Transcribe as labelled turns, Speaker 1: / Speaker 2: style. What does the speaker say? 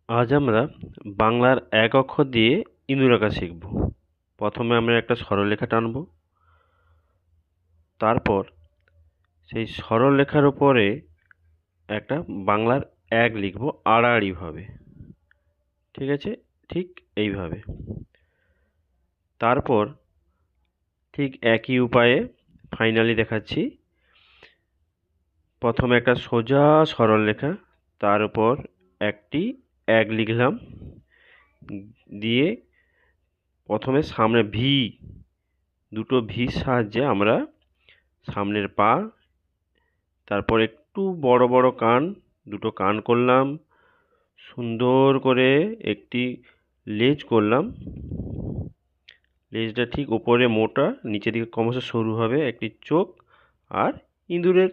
Speaker 1: আজ আমরা বাংলার এক অক্ষর দিয়ে ইঁদুর আঁকা শিখব। প্রথমে আমরা একটা সরলরেখা টানব, তারপর সেই সরলরেখার উপরে একটা বাংলার এক লিখব আড়াআড়িভাবে। ঠিক আছে? ঠিক এইভাবে। তারপর ঠিক একই উপায়ে ফাইনালি দেখাচ্ছি। প্রথমে একটা সোজা সরলরেখা, তার উপর একটি এক লিখলাম, দিয়ে প্রথমে সামনে দুটো ভির সাহায্যে আমরা সামনের পা, তারপর একটু বড় বড় কান, দুটো কান করলাম, সুন্দর করে একটি লেজ করলাম। লেজটা ঠিক উপরে মোটা, নিচের দিকে ক্রমশ সরু হবে, একটি চোখ আর ইঁদুরের